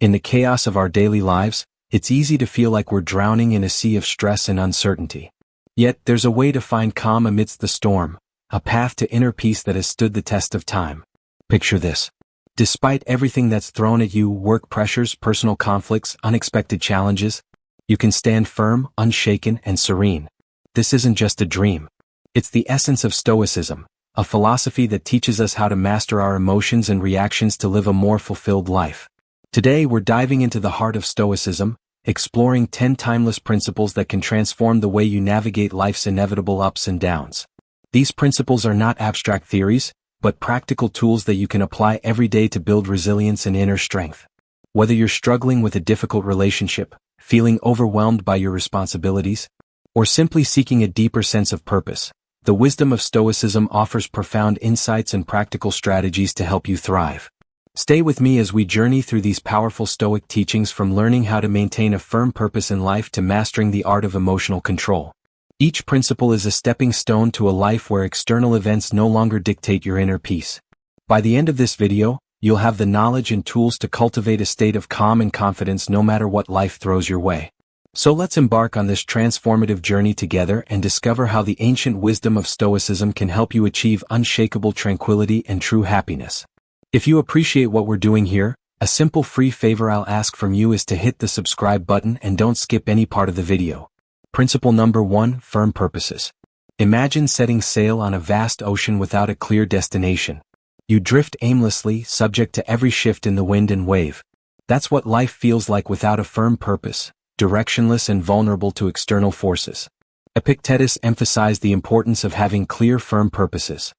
In the chaos of our daily lives, it's easy to feel like we're drowning in a sea of stress and uncertainty. Yet, there's a way to find calm amidst the storm, a path to inner peace that has stood the test of time. Picture this. Despite everything that's thrown at you, work pressures, personal conflicts, unexpected challenges, you can stand firm, unshaken, and serene. This isn't just a dream. It's the essence of Stoicism, a philosophy that teaches us how to master our emotions and reactions to live a more fulfilled life. Today we're diving into the heart of Stoicism, exploring 10 timeless principles that can transform the way you navigate life's inevitable ups and downs. These principles are not abstract theories, but practical tools that you can apply every day to build resilience and inner strength. Whether you're struggling with a difficult relationship, feeling overwhelmed by your responsibilities, or simply seeking a deeper sense of purpose, the wisdom of Stoicism offers profound insights and practical strategies to help you thrive. Stay with me as we journey through these powerful Stoic teachings, from learning how to maintain a firm purpose in life to mastering the art of emotional control. Each principle is a stepping stone to a life where external events no longer dictate your inner peace. By the end of this video, you'll have the knowledge and tools to cultivate a state of calm and confidence no matter what life throws your way. So let's embark on this transformative journey together and discover how the ancient wisdom of Stoicism can help you achieve unshakable tranquility and true happiness. If you appreciate what we're doing here, a simple free favor I'll ask from you is to hit the subscribe button and don't skip any part of the video. Principle number 1: Firm purposes. Imagine setting sail on a vast ocean without a clear destination. You drift aimlessly, subject to every shift in the wind and wave. That's what life feels like without a firm purpose, directionless and vulnerable to external forces. Epictetus emphasized the importance of having clear, firm purposes.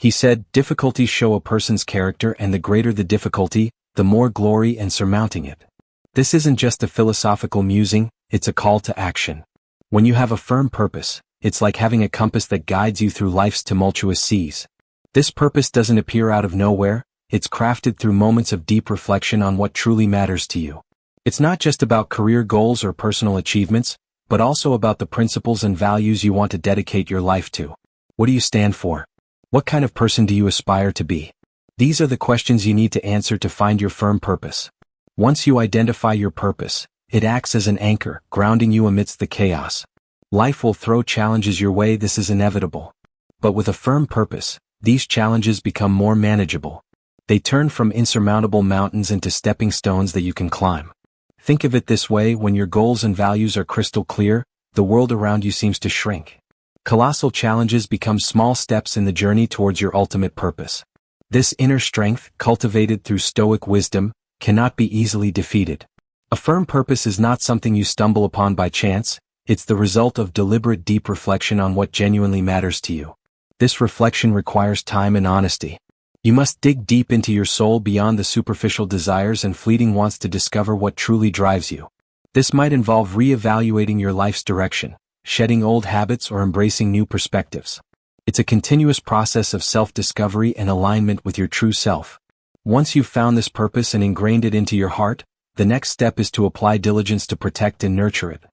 He said, "Difficulties show a person's character, and the greater the difficulty, the more glory in surmounting it." This isn't just a philosophical musing, it's a call to action. When you have a firm purpose, it's like having a compass that guides you through life's tumultuous seas. This purpose doesn't appear out of nowhere, it's crafted through moments of deep reflection on what truly matters to you. It's not just about career goals or personal achievements, but also about the principles and values you want to dedicate your life to. What do you stand for? What kind of person do you aspire to be? These are the questions you need to answer to find your firm purpose. Once you identify your purpose, it acts as an anchor, grounding you amidst the chaos. Life will throw challenges your way, this is inevitable. But with a firm purpose, these challenges become more manageable. They turn from insurmountable mountains into stepping stones that you can climb. Think of it this way: when your goals and values are crystal clear, the world around you seems to shrink. Colossal challenges become small steps in the journey towards your ultimate purpose. This inner strength, cultivated through Stoic wisdom, cannot be easily defeated. A firm purpose is not something you stumble upon by chance, it's the result of deliberate deep reflection on what genuinely matters to you. This reflection requires time and honesty. You must dig deep into your soul beyond the superficial desires and fleeting wants to discover what truly drives you. This might involve re-evaluating your life's direction, shedding old habits, or embracing new perspectives. It's a continuous process of self-discovery and alignment with your true self. Once you've found this purpose and ingrained it into your heart, the next step is to apply diligence to protect and nurture it.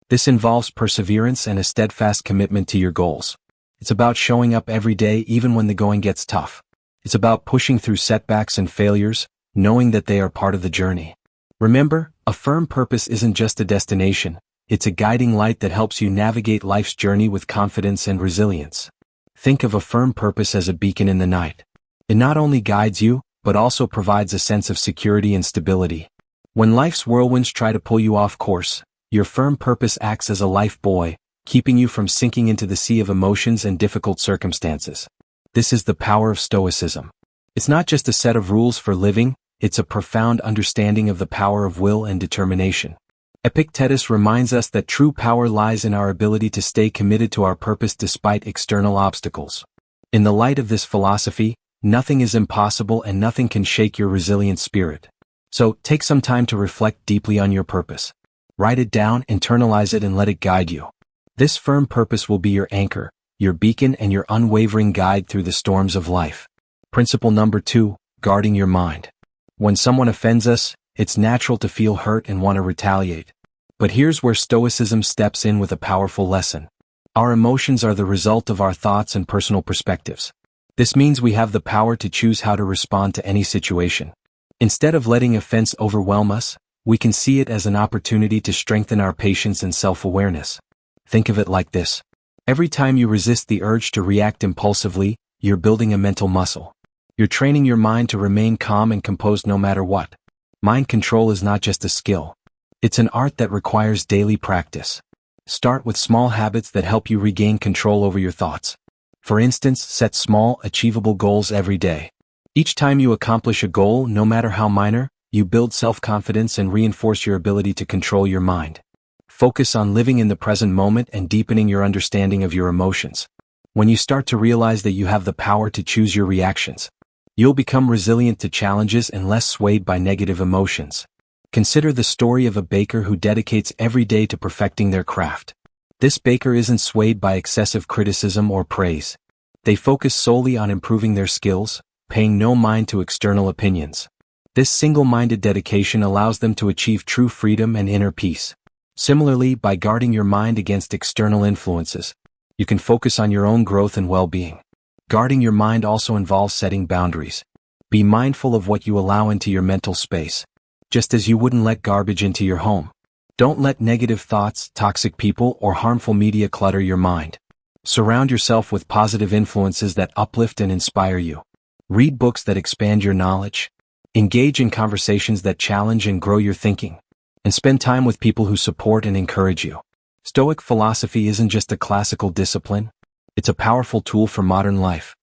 This involves perseverance and a steadfast commitment to your goals. It's about showing up every day even when the going gets tough. It's about pushing through setbacks and failures, knowing that they are part of the journey. Remember, a firm purpose isn't just a destination, it's a guiding light that helps you navigate life's journey with confidence and resilience. Think of a firm purpose as a beacon in the night. It not only guides you, but also provides a sense of security and stability. When life's whirlwinds try to pull you off course, your firm purpose acts as a life buoy, keeping you from sinking into the sea of emotions and difficult circumstances. This is the power of Stoicism. It's not just a set of rules for living, it's a profound understanding of the power of will and determination. Epictetus reminds us that true power lies in our ability to stay committed to our purpose despite external obstacles. In the light of this philosophy, nothing is impossible and nothing can shake your resilient spirit. So, take some time to reflect deeply on your purpose. Write it down, internalize it, and let it guide you. This firm purpose will be your anchor, your beacon, and your unwavering guide through the storms of life. Principle number 2: Guarding your mind. When someone offends us, it's natural to feel hurt and want to retaliate. But here's where Stoicism steps in with a powerful lesson. Our emotions are the result of our thoughts and personal perspectives. This means we have the power to choose how to respond to any situation. Instead of letting offense overwhelm us, we can see it as an opportunity to strengthen our patience and self-awareness. Think of it like this. Every time you resist the urge to react impulsively, you're building a mental muscle. You're training your mind to remain calm and composed no matter what. Mind control is not just a skill. It's an art that requires daily practice. Start with small habits that help you regain control over your thoughts. For instance, set small, achievable goals every day. Each time you accomplish a goal, no matter how minor, you build self-confidence and reinforce your ability to control your mind. Focus on living in the present moment and deepening your understanding of your emotions. When you start to realize that you have the power to choose your reactions, you'll become resilient to challenges and less swayed by negative emotions. Consider the story of a baker who dedicates every day to perfecting their craft. This baker isn't swayed by excessive criticism or praise. They focus solely on improving their skills, paying no mind to external opinions. This single-minded dedication allows them to achieve true freedom and inner peace. Similarly, by guarding your mind against external influences, you can focus on your own growth and well-being. Guarding your mind also involves setting boundaries. Be mindful of what you allow into your mental space, just as you wouldn't let garbage into your home. Don't let negative thoughts, toxic people, or harmful media clutter your mind. Surround yourself with positive influences that uplift and inspire you. Read books that expand your knowledge. Engage in conversations that challenge and grow your thinking. And spend time with people who support and encourage you. Stoic philosophy isn't just a classical discipline. It's a powerful tool for modern life.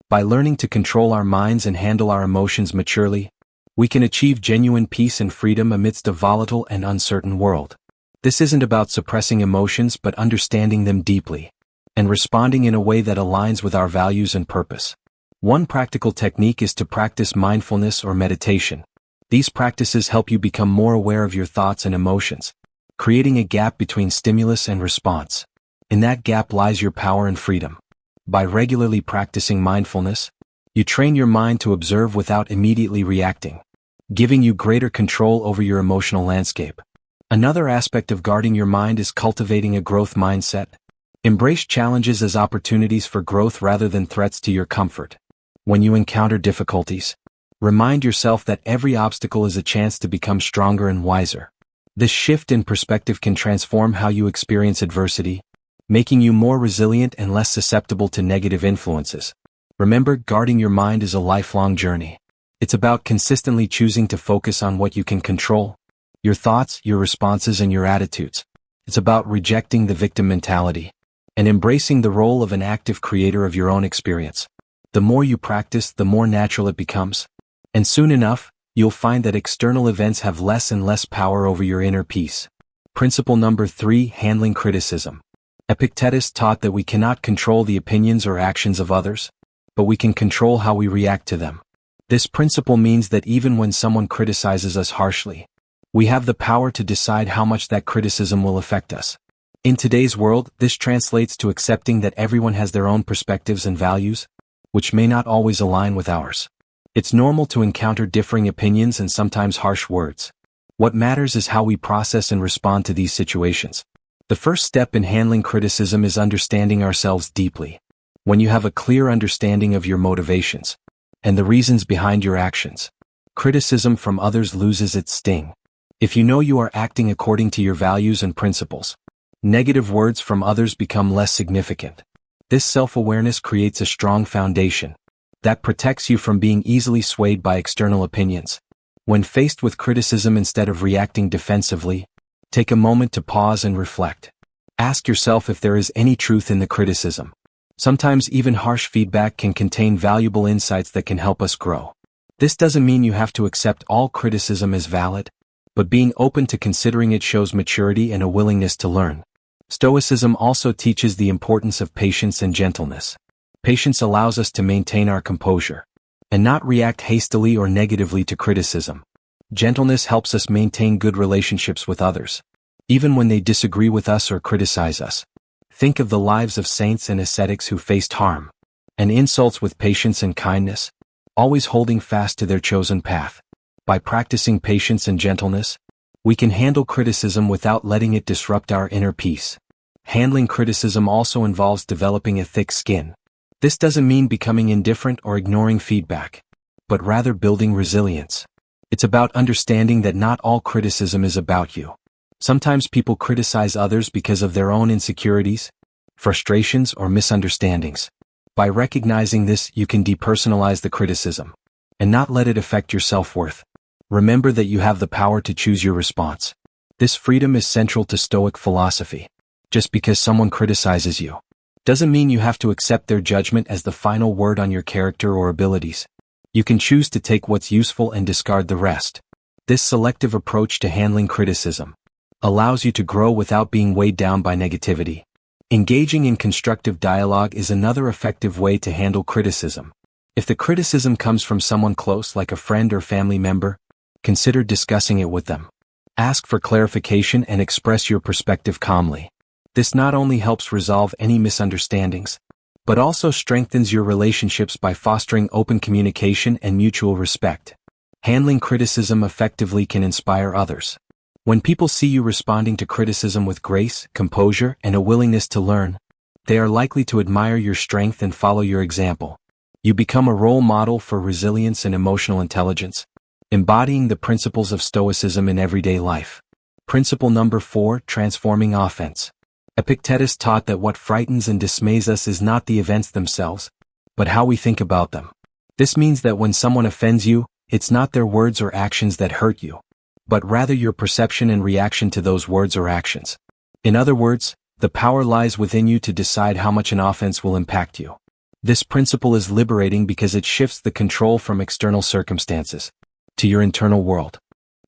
By learning to control our minds and handle our emotions maturely, we can achieve genuine peace and freedom amidst a volatile and uncertain world. This isn't about suppressing emotions but understanding them deeply, and responding in a way that aligns with our values and purpose. One practical technique is to practice mindfulness or meditation. These practices help you become more aware of your thoughts and emotions, creating a gap between stimulus and response. In that gap lies your power and freedom. By regularly practicing mindfulness, you train your mind to observe without immediately reacting, giving you greater control over your emotional landscape. Another aspect of guarding your mind is cultivating a growth mindset. Embrace challenges as opportunities for growth rather than threats to your comfort. When you encounter difficulties, remind yourself that every obstacle is a chance to become stronger and wiser. This shift in perspective can transform how you experience adversity, making you more resilient and less susceptible to negative influences. Remember, guarding your mind is a lifelong journey. It's about consistently choosing to focus on what you can control: your thoughts, your responses, and your attitudes. It's about rejecting the victim mentality and embracing the role of an active creator of your own experience. The more you practice, the more natural it becomes. And soon enough, you'll find that external events have less and less power over your inner peace. Principle number 3: handling criticism. Epictetus taught that we cannot control the opinions or actions of others, but we can control how we react to them. This principle means that even when someone criticizes us harshly, we have the power to decide how much that criticism will affect us. In today's world, this translates to accepting that everyone has their own perspectives and values, which may not always align with ours. It's normal to encounter differing opinions and sometimes harsh words. What matters is how we process and respond to these situations. The first step in handling criticism is understanding ourselves deeply. When you have a clear understanding of your motivations and the reasons behind your actions, criticism from others loses its sting. If you know you are acting according to your values and principles, negative words from others become less significant. This self-awareness creates a strong foundation that protects you from being easily swayed by external opinions. When faced with criticism, instead of reacting defensively, take a moment to pause and reflect. Ask yourself if there is any truth in the criticism. Sometimes even harsh feedback can contain valuable insights that can help us grow. This doesn't mean you have to accept all criticism as valid, but being open to considering it shows maturity and a willingness to learn. Stoicism also teaches the importance of patience and gentleness. Patience allows us to maintain our composure and not react hastily or negatively to criticism. Gentleness helps us maintain good relationships with others, even when they disagree with us or criticize us. Think of the lives of saints and ascetics who faced harm and insults with patience and kindness, always holding fast to their chosen path. By practicing patience and gentleness, we can handle criticism without letting it disrupt our inner peace. Handling criticism also involves developing a thick skin. This doesn't mean becoming indifferent or ignoring feedback, but rather building resilience. It's about understanding that not all criticism is about you. Sometimes people criticize others because of their own insecurities, frustrations, or misunderstandings. By recognizing this, you can depersonalize the criticism and not let it affect your self-worth. Remember that you have the power to choose your response. This freedom is central to Stoic philosophy. Just because someone criticizes you doesn't mean you have to accept their judgment as the final word on your character or abilities. You can choose to take what's useful and discard the rest. This selective approach to handling criticism allows you to grow without being weighed down by negativity. Engaging in constructive dialogue is another effective way to handle criticism. If the criticism comes from someone close like a friend or family member, consider discussing it with them. Ask for clarification and express your perspective calmly. This not only helps resolve any misunderstandings, but also strengthens your relationships by fostering open communication and mutual respect. Handling criticism effectively can inspire others. When people see you responding to criticism with grace, composure, and a willingness to learn, they are likely to admire your strength and follow your example. You become a role model for resilience and emotional intelligence, embodying the principles of Stoicism in everyday life. Principle number 4, transforming offense. Epictetus taught that what frightens and dismays us is not the events themselves, but how we think about them. This means that when someone offends you, it's not their words or actions that hurt you, but rather your perception and reaction to those words or actions. In other words, the power lies within you to decide how much an offense will impact you. This principle is liberating because it shifts the control from external circumstances to your internal world.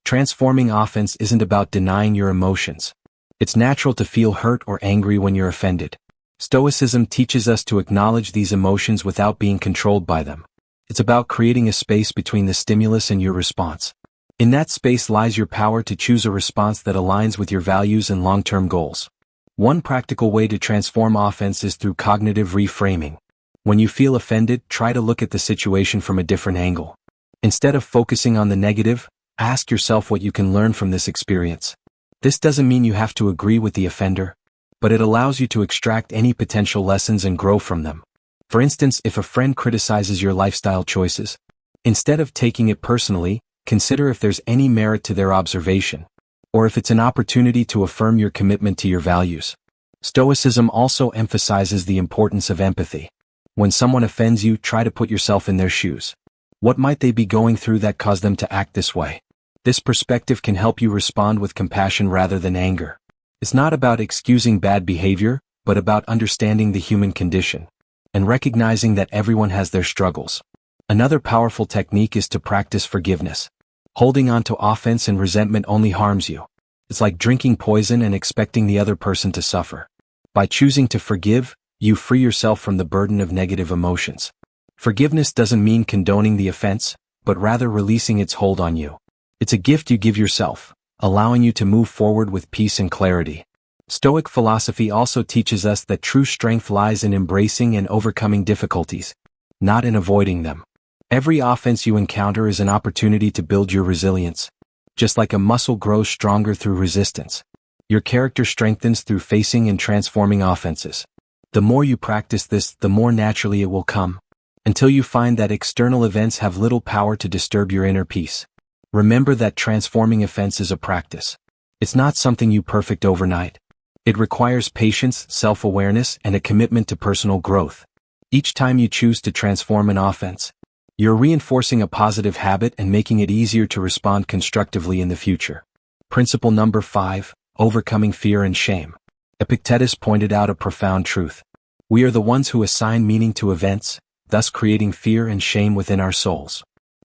Transforming offense isn't about denying your emotions. It's natural to feel hurt or angry when you're offended. Stoicism teaches us to acknowledge these emotions without being controlled by them. It's about creating a space between the stimulus and your response. In that space lies your power to choose a response that aligns with your values and long-term goals. One practical way to transform offense is through cognitive reframing. When you feel offended, try to look at the situation from a different angle. Instead of focusing on the negative, ask yourself what you can learn from this experience. This doesn't mean you have to agree with the offender, but it allows you to extract any potential lessons and grow from them. For instance, if a friend criticizes your lifestyle choices, instead of taking it personally, consider if there's any merit to their observation, or if it's an opportunity to affirm your commitment to your values. Stoicism also emphasizes the importance of empathy. When someone offends you, try to put yourself in their shoes. What might they be going through that caused them to act this way? This perspective can help you respond with compassion rather than anger. It's not about excusing bad behavior, but about understanding the human condition and recognizing that everyone has their struggles. Another powerful technique is to practice forgiveness. Holding on to offense and resentment only harms you. It's like drinking poison and expecting the other person to suffer. By choosing to forgive, you free yourself from the burden of negative emotions. Forgiveness doesn't mean condoning the offense, but rather releasing its hold on you. It's a gift you give yourself, allowing you to move forward with peace and clarity. Stoic philosophy also teaches us that true strength lies in embracing and overcoming difficulties, not in avoiding them. Every offense you encounter is an opportunity to build your resilience. Just like a muscle grows stronger through resistance, your character strengthens through facing and transforming offenses. The more you practice this, the more naturally it will come, until you find that external events have little power to disturb your inner peace. Remember that transforming offense is a practice. It's not something you perfect overnight. It requires patience, self-awareness, and a commitment to personal growth. Each time you choose to transform an offense, you're reinforcing a positive habit and making it easier to respond constructively in the future. Principle number 5, overcoming fear and shame. Epictetus pointed out a profound truth. We are the ones who assign meaning to events, thus creating fear and shame within our souls.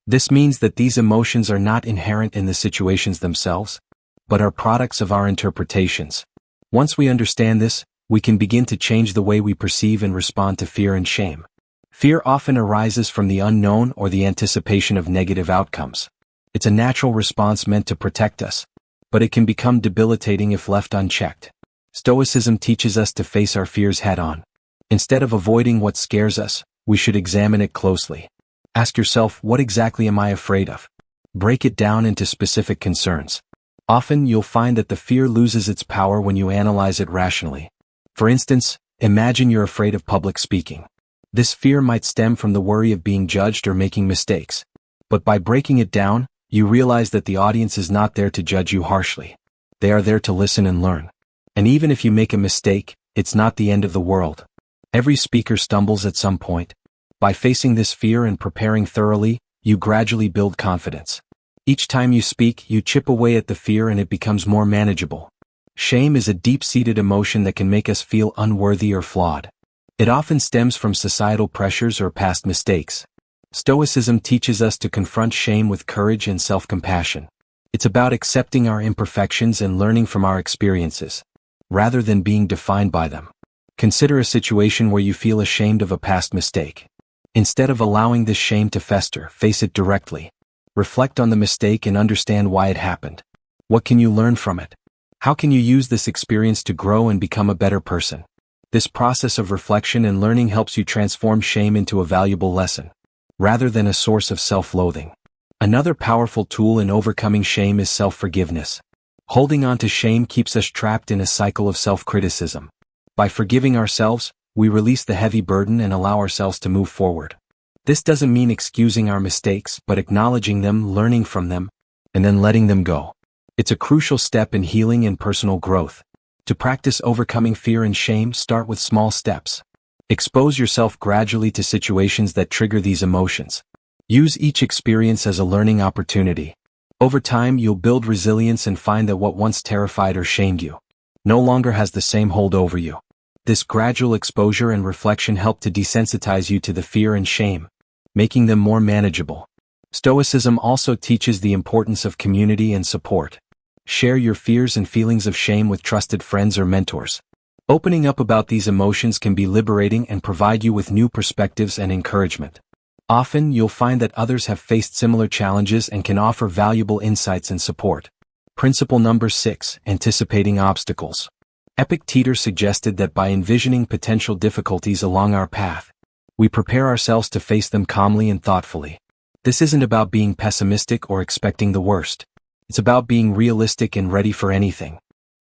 This means that these emotions are not inherent in the situations themselves, but are products of our interpretations. Once we understand this, we can begin to change the way we perceive and respond to fear and shame. Fear often arises from the unknown or the anticipation of negative outcomes. It's a natural response meant to protect us, but it can become debilitating if left unchecked. Stoicism teaches us to face our fears head-on. Instead of avoiding what scares us, we should examine it closely. Ask yourself, what exactly am I afraid of? Break it down into specific concerns. Often you'll find that the fear loses its power when you analyze it rationally. For instance, imagine you're afraid of public speaking. This fear might stem from the worry of being judged or making mistakes. But by breaking it down, You realize that the audience is not there to judge you harshly. They are there to listen and learn. And even if you make a mistake, it's not the end of the world. Every speaker stumbles at some point. By facing this fear and preparing thoroughly, you gradually build confidence. Each time you speak, you chip away at the fear and it becomes more manageable. Shame is a deep-seated emotion that can make us feel unworthy or flawed. It often stems from societal pressures or past mistakes. Stoicism teaches us to confront shame with courage and self-compassion. It's about accepting our imperfections and learning from our experiences, rather than being defined by them. Consider a situation where you feel ashamed of a past mistake. Instead of allowing this shame to fester, face it directly. Reflect on the mistake and understand why it happened. What can you learn from it? How can you use this experience to grow and become a better person? This process of reflection and learning helps you transform shame into a valuable lesson, rather than a source of self-loathing. Another powerful tool in overcoming shame is self-forgiveness. Holding on to shame keeps us trapped in a cycle of self-criticism. By forgiving ourselves, we release the heavy burden and allow ourselves to move forward. This doesn't mean excusing our mistakes, but acknowledging them, learning from them, and then letting them go. It's a crucial step in healing and personal growth. To practice overcoming fear and shame, start with small steps. Expose yourself gradually to situations that trigger these emotions. Use each experience as a learning opportunity. Over time, you'll build resilience and find that what once terrified or shamed you no longer has the same hold over you. This gradual exposure and reflection help to desensitize you to the fear and shame, making them more manageable. Stoicism also teaches the importance of community and support. Share your fears and feelings of shame with trusted friends or mentors. Opening up about these emotions can be liberating and provide you with new perspectives and encouragement. Often, you'll find that others have faced similar challenges and can offer valuable insights and support. Principle number 6, anticipating obstacles. Epictetus suggested that by envisioning potential difficulties along our path, we prepare ourselves to face them calmly and thoughtfully. This isn't about being pessimistic or expecting the worst. It's about being realistic and ready for anything.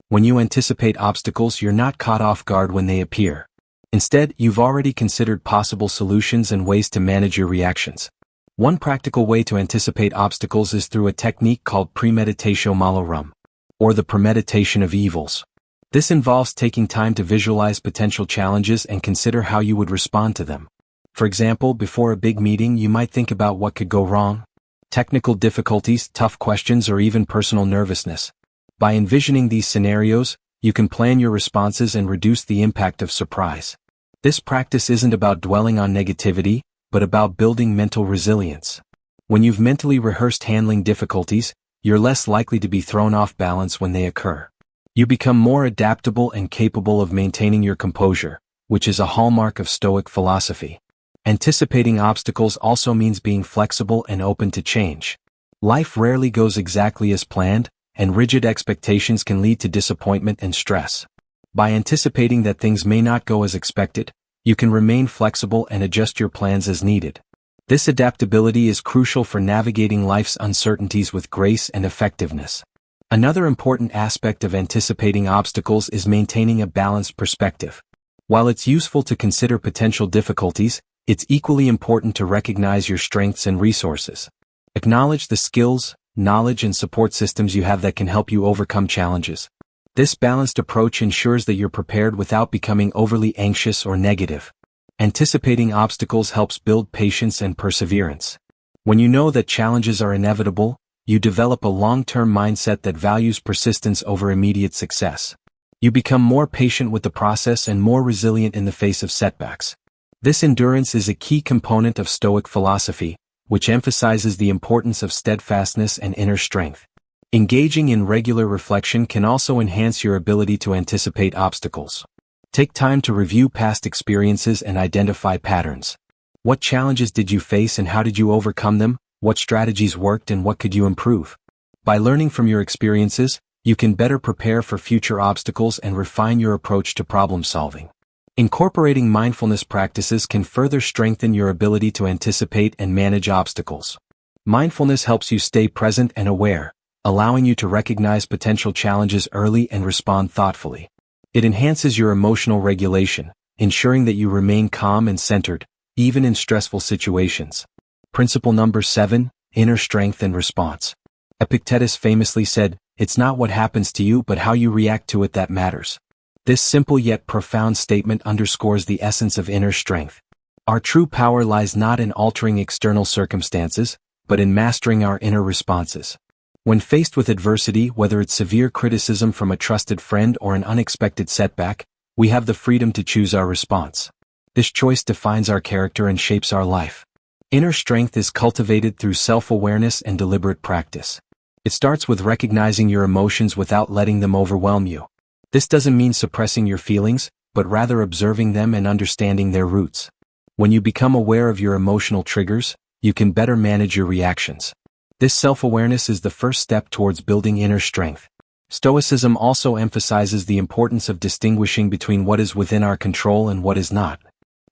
When you anticipate obstacles, you're not caught off guard when they appear. Instead, you've already considered possible solutions and ways to manage your reactions. One practical way to anticipate obstacles is through a technique called premeditatio malorum, or the premeditation of evils. This involves taking time to visualize potential challenges and consider how you would respond to them. For example, before a big meeting, you might think about what could go wrong, technical difficulties, tough questions, or even personal nervousness. By envisioning these scenarios, you can plan your responses and reduce the impact of surprise. This practice isn't about dwelling on negativity, but about building mental resilience. When you've mentally rehearsed handling difficulties, you're less likely to be thrown off balance when they occur. You become more adaptable and capable of maintaining your composure, which is a hallmark of Stoic philosophy. Anticipating obstacles also means being flexible and open to change. Life rarely goes exactly as planned, and rigid expectations can lead to disappointment and stress. By anticipating that things may not go as expected, you can remain flexible and adjust your plans as needed. This adaptability is crucial for navigating life's uncertainties with grace and effectiveness. Another important aspect of anticipating obstacles is maintaining a balanced perspective. While it's useful to consider potential difficulties, it's equally important to recognize your strengths and resources. Acknowledge the skills, knowledge, and support systems you have that can help you overcome challenges. This balanced approach ensures that you're prepared without becoming overly anxious or negative. Anticipating obstacles helps build patience and perseverance. When you know that challenges are inevitable, you develop a long-term mindset that values persistence over immediate success. You become more patient with the process and more resilient in the face of setbacks. This endurance is a key component of Stoic philosophy, which emphasizes the importance of steadfastness and inner strength. Engaging in regular reflection can also enhance your ability to anticipate obstacles. Take time to review past experiences and identify patterns. What challenges did you face and how did you overcome them? What strategies worked and what could you improve? By learning from your experiences, you can better prepare for future obstacles and refine your approach to problem solving. Incorporating mindfulness practices can further strengthen your ability to anticipate and manage obstacles. Mindfulness helps you stay present and aware, allowing you to recognize potential challenges early and respond thoughtfully. It enhances your emotional regulation, ensuring that you remain calm and centered, even in stressful situations. Principle number 7, inner strength and response. Epictetus famously said, "It's not what happens to you but how you react to it that matters." This simple yet profound statement underscores the essence of inner strength. Our true power lies not in altering external circumstances, but in mastering our inner responses. When faced with adversity, whether it's severe criticism from a trusted friend or an unexpected setback, we have the freedom to choose our response. This choice defines our character and shapes our life. Inner strength is cultivated through self-awareness and deliberate practice. It starts with recognizing your emotions without letting them overwhelm you. This doesn't mean suppressing your feelings, but rather observing them and understanding their roots. When you become aware of your emotional triggers, you can better manage your reactions. This self-awareness is the first step towards building inner strength. Stoicism also emphasizes the importance of distinguishing between what is within our control and what is not.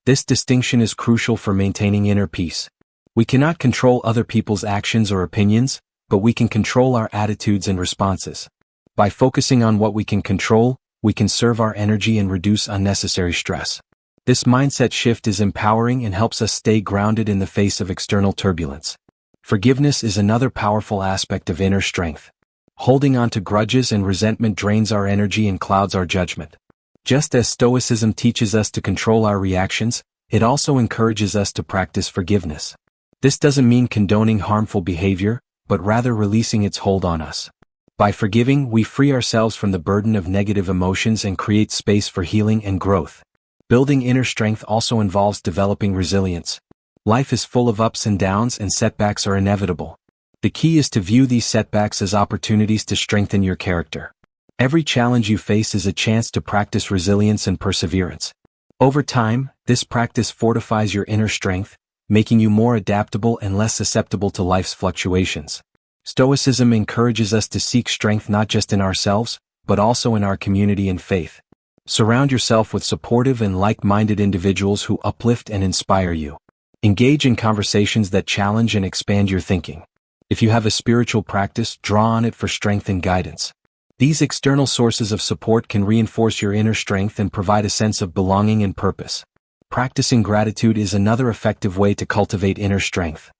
This distinction is crucial for maintaining inner peace. We cannot control other people's actions or opinions, but we can control our attitudes and responses. By focusing on what we can control, we can conserve our energy and reduce unnecessary stress. This mindset shift is empowering and helps us stay grounded in the face of external turbulence. Forgiveness is another powerful aspect of inner strength. Holding on to grudges and resentment drains our energy and clouds our judgment. Just as Stoicism teaches us to control our reactions, it also encourages us to practice forgiveness. This doesn't mean condoning harmful behavior, but rather releasing its hold on us. By forgiving, we free ourselves from the burden of negative emotions and create space for healing and growth. Building inner strength also involves developing resilience. Life is full of ups and downs, and setbacks are inevitable. The key is to view these setbacks as opportunities to strengthen your character. Every challenge you face is a chance to practice resilience and perseverance. Over time, this practice fortifies your inner strength, making you more adaptable and less susceptible to life's fluctuations. Stoicism encourages us to seek strength not just in ourselves, but also in our community and faith. Surround yourself with supportive and like-minded individuals who uplift and inspire you. Engage in conversations that challenge and expand your thinking. If you have a spiritual practice, draw on it for strength and guidance. These external sources of support can reinforce your inner strength and provide a sense of belonging and purpose. Practicing gratitude is another effective way to cultivate inner strength.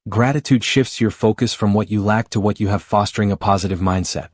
Gratitude shifts your focus from what you lack to what you have, fostering a positive mindset.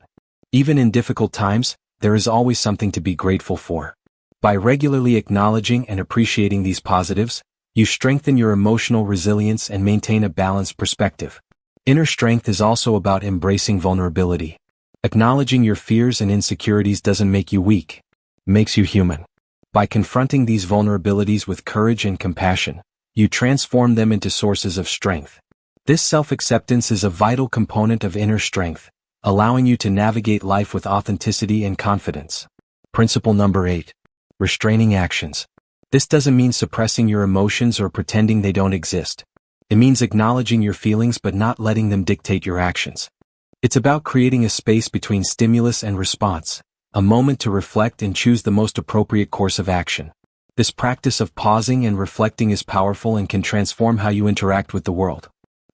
Even in difficult times, there is always something to be grateful for. By regularly acknowledging and appreciating these positives, you strengthen your emotional resilience and maintain a balanced perspective. Inner strength is also about embracing vulnerability. Acknowledging your fears and insecurities doesn't make you weak, it makes you human. By confronting these vulnerabilities with courage and compassion, you transform them into sources of strength. This self-acceptance is a vital component of inner strength, allowing you to navigate life with authenticity and confidence. Principle number 8. Restraining actions. This doesn't mean suppressing your emotions or pretending they don't exist. It means acknowledging your feelings but not letting them dictate your actions. It's about creating a space between stimulus and response, a moment to reflect and choose the most appropriate course of action. This practice of pausing and reflecting is powerful and can transform how you interact with the world.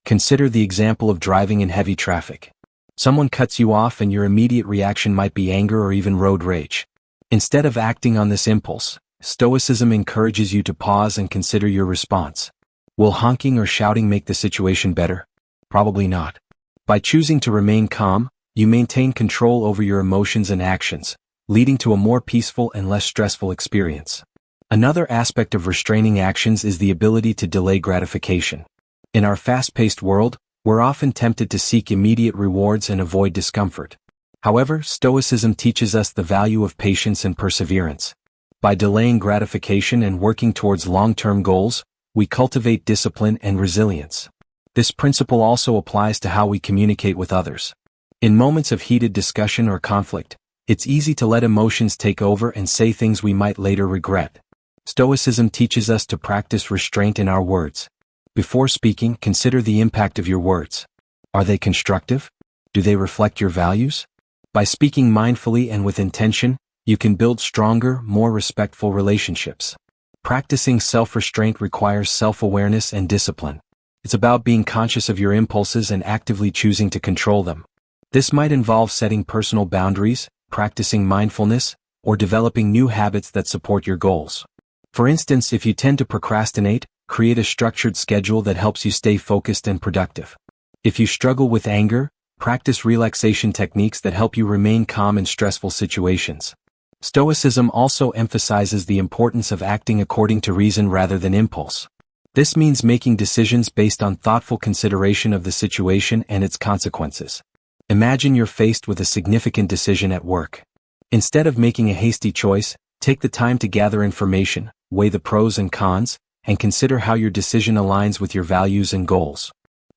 Consider the example of driving in heavy traffic. Someone cuts you off and your immediate reaction might be anger or even road rage. Instead of acting on this impulse, Stoicism encourages you to pause and consider your response. Will honking or shouting make the situation better? Probably not. By choosing to remain calm, you maintain control over your emotions and actions, leading to a more peaceful and less stressful experience. Another aspect of restraining actions is the ability to delay gratification. In our fast-paced world, we're often tempted to seek immediate rewards and avoid discomfort. However, Stoicism teaches us the value of patience and perseverance. By delaying gratification and working towards long-term goals, we cultivate discipline and resilience. This principle also applies to how we communicate with others. In moments of heated discussion or conflict, it's easy to let emotions take over and say things we might later regret. Stoicism teaches us to practice restraint in our words. Before speaking, consider the impact of your words. Are they constructive? Do they reflect your values? By speaking mindfully and with intention, you can build stronger, more respectful relationships. Practicing self-restraint requires self-awareness and discipline. It's about being conscious of your impulses and actively choosing to control them. This might involve setting personal boundaries, practicing mindfulness, or developing new habits that support your goals. For instance, if you tend to procrastinate, create a structured schedule that helps you stay focused and productive. If you struggle with anger, practice relaxation techniques that help you remain calm in stressful situations. Stoicism also emphasizes the importance of acting according to reason rather than impulse. This means making decisions based on thoughtful consideration of the situation and its consequences. Imagine you're faced with a significant decision at work. Instead of making a hasty choice, take the time to gather information, weigh the pros and cons, and consider how your decision aligns with your values and goals.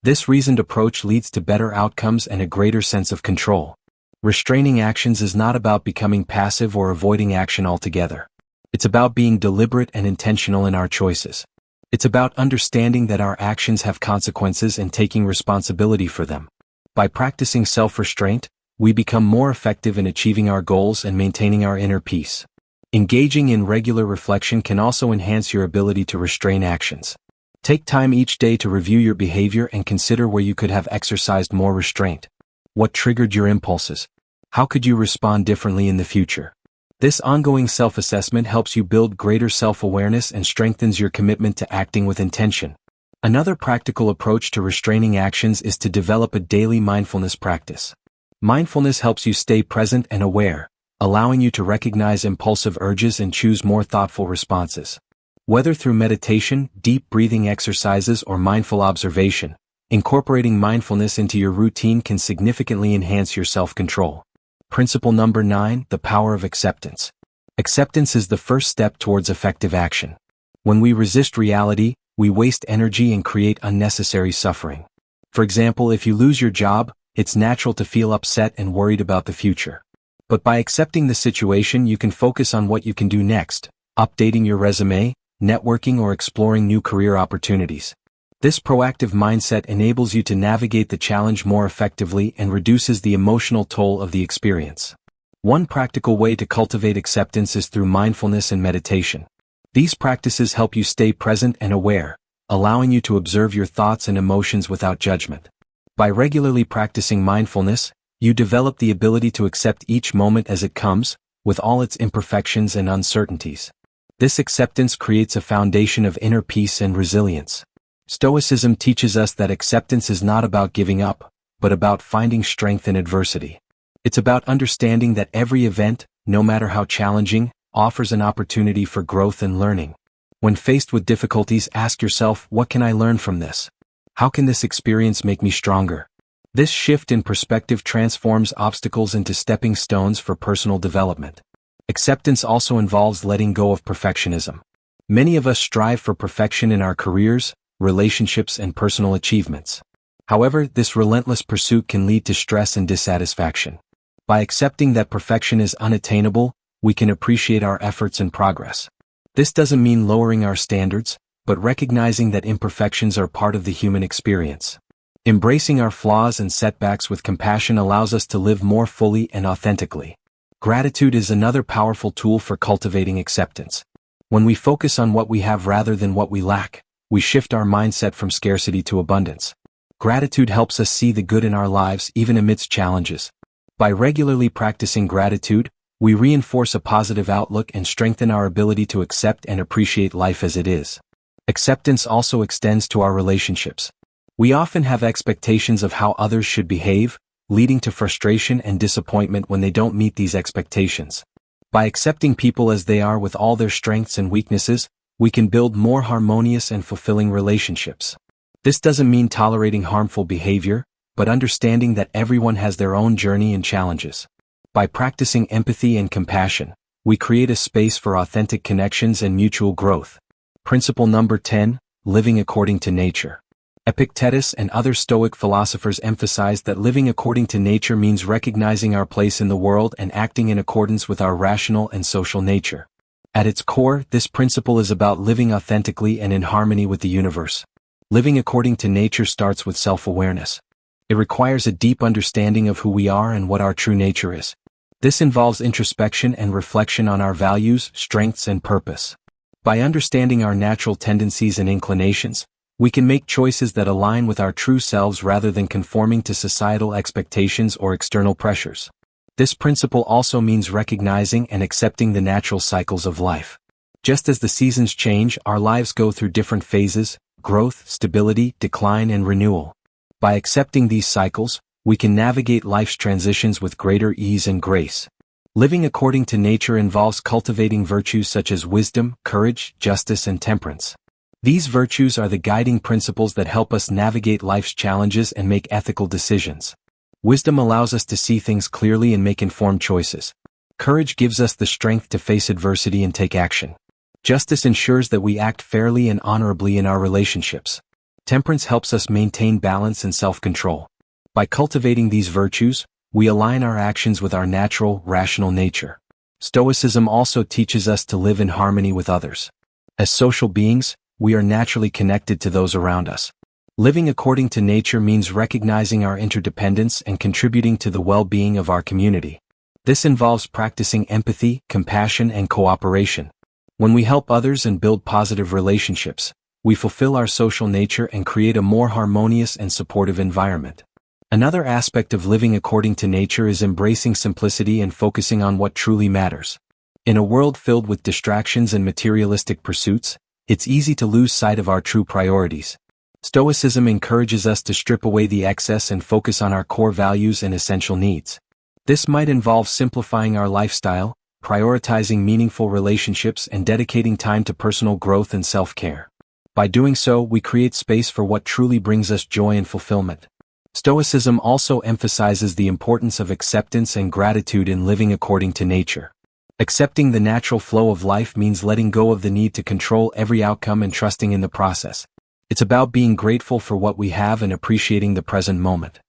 This reasoned approach leads to better outcomes and a greater sense of control. Restraining actions is not about becoming passive or avoiding action altogether. It's about being deliberate and intentional in our choices. It's about understanding that our actions have consequences and taking responsibility for them. By practicing self-restraint, we become more effective in achieving our goals and maintaining our inner peace. Engaging in regular reflection can also enhance your ability to restrain actions. Take time each day to review your behavior and consider where you could have exercised more restraint. What triggered your impulses? How could you respond differently in the future? This ongoing self-assessment helps you build greater self-awareness and strengthens your commitment to acting with intention. Another practical approach to restraining actions is to develop a daily mindfulness practice. Mindfulness helps you stay present and aware, allowing you to recognize impulsive urges and choose more thoughtful responses. Whether through meditation, deep breathing exercises, or mindful observation, incorporating mindfulness into your routine can significantly enhance your self-control. Principle number 9, the power of acceptance. Acceptance is the first step towards effective action. When we resist reality, we waste energy and create unnecessary suffering. For example, if you lose your job, it's natural to feel upset and worried about the future. But by accepting the situation, you can focus on what you can do next, updating your resume, networking, or exploring new career opportunities. This proactive mindset enables you to navigate the challenge more effectively and reduces the emotional toll of the experience. One practical way to cultivate acceptance is through mindfulness and meditation. These practices help you stay present and aware, allowing you to observe your thoughts and emotions without judgment. By regularly practicing mindfulness, you develop the ability to accept each moment as it comes, with all its imperfections and uncertainties. This acceptance creates a foundation of inner peace and resilience. Stoicism teaches us that acceptance is not about giving up, but about finding strength in adversity. It's about understanding that every event, no matter how challenging, offers an opportunity for growth and learning. When faced with difficulties, ask yourself, what can I learn from this? How can this experience make me stronger? This shift in perspective transforms obstacles into stepping stones for personal development. Acceptance also involves letting go of perfectionism. Many of us strive for perfection in our careers, relationships, and personal achievements. However, this relentless pursuit can lead to stress and dissatisfaction. By accepting that perfection is unattainable, we can appreciate our efforts and progress. This doesn't mean lowering our standards, but recognizing that imperfections are part of the human experience. Embracing our flaws and setbacks with compassion allows us to live more fully and authentically. Gratitude is another powerful tool for cultivating acceptance. When we focus on what we have rather than what we lack, we shift our mindset from scarcity to abundance. Gratitude helps us see the good in our lives even amidst challenges. By regularly practicing gratitude, we reinforce a positive outlook and strengthen our ability to accept and appreciate life as it is. Acceptance also extends to our relationships. We often have expectations of how others should behave, leading to frustration and disappointment when they don't meet these expectations. By accepting people as they are with all their strengths and weaknesses, we can build more harmonious and fulfilling relationships. This doesn't mean tolerating harmful behavior, but understanding that everyone has their own journey and challenges. By practicing empathy and compassion, we create a space for authentic connections and mutual growth. Principle number 10, living according to nature. Epictetus and other Stoic philosophers emphasized that living according to nature means recognizing our place in the world and acting in accordance with our rational and social nature. At its core, this principle is about living authentically and in harmony with the universe. Living according to nature starts with self-awareness. It requires a deep understanding of who we are and what our true nature is. This involves introspection and reflection on our values, strengths, and purpose. By understanding our natural tendencies and inclinations, we can make choices that align with our true selves rather than conforming to societal expectations or external pressures. This principle also means recognizing and accepting the natural cycles of life. Just as the seasons change, our lives go through different phases: growth, stability, decline, and renewal. By accepting these cycles, we can navigate life's transitions with greater ease and grace. Living according to nature involves cultivating virtues such as wisdom, courage, justice, and temperance. These virtues are the guiding principles that help us navigate life's challenges and make ethical decisions. Wisdom allows us to see things clearly and make informed choices. Courage gives us the strength to face adversity and take action. Justice ensures that we act fairly and honorably in our relationships. Temperance helps us maintain balance and self-control. By cultivating these virtues, we align our actions with our natural, rational nature. Stoicism also teaches us to live in harmony with others. As social beings, we are naturally connected to those around us. Living according to nature means recognizing our interdependence and contributing to the well-being of our community. This involves practicing empathy, compassion, and cooperation. When we help others and build positive relationships, we fulfill our social nature and create a more harmonious and supportive environment. Another aspect of living according to nature is embracing simplicity and focusing on what truly matters. In a world filled with distractions and materialistic pursuits, it's easy to lose sight of our true priorities. Stoicism encourages us to strip away the excess and focus on our core values and essential needs. This might involve simplifying our lifestyle, prioritizing meaningful relationships, and dedicating time to personal growth and self-care. By doing so, we create space for what truly brings us joy and fulfillment. Stoicism also emphasizes the importance of acceptance and gratitude in living according to nature. Accepting the natural flow of life means letting go of the need to control every outcome and trusting in the process. It's about being grateful for what we have and appreciating the present moment.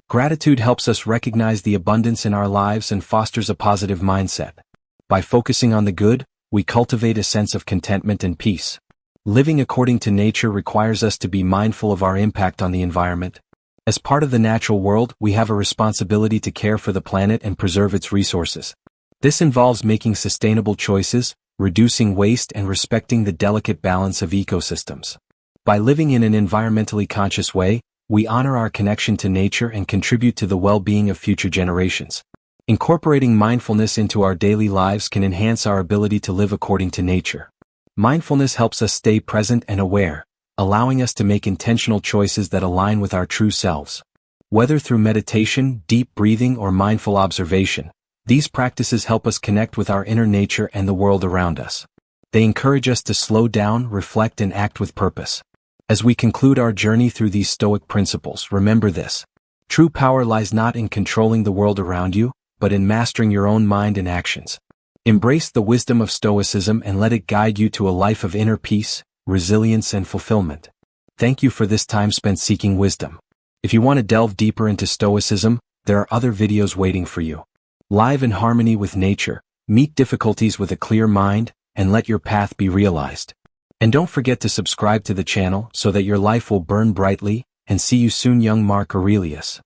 Gratitude helps us recognize the abundance in our lives and fosters a positive mindset. By focusing on the good, we cultivate a sense of contentment and peace. Living according to nature requires us to be mindful of our impact on the environment. As part of the natural world, we have a responsibility to care for the planet and preserve its resources. This involves making sustainable choices, reducing waste, and respecting the delicate balance of ecosystems. By living in an environmentally conscious way, we honor our connection to nature and contribute to the well-being of future generations. Incorporating mindfulness into our daily lives can enhance our ability to live according to nature. Mindfulness helps us stay present and aware, allowing us to make intentional choices that align with our true selves. Whether through meditation, deep breathing, or mindful observation, these practices help us connect with our inner nature and the world around us. They encourage us to slow down, reflect, and act with purpose. As we conclude our journey through these Stoic principles, remember this: true power lies not in controlling the world around you, but in mastering your own mind and actions. Embrace the wisdom of Stoicism and let it guide you to a life of inner peace, resilience, and fulfillment. Thank you for this time spent seeking wisdom. If you want to delve deeper into Stoicism, there are other videos waiting for you. Live in harmony with nature, meet difficulties with a clear mind, and let your path be realized. And don't forget to subscribe to the channel so that your life will burn brightly, and see you soon, young Mark Aurelius.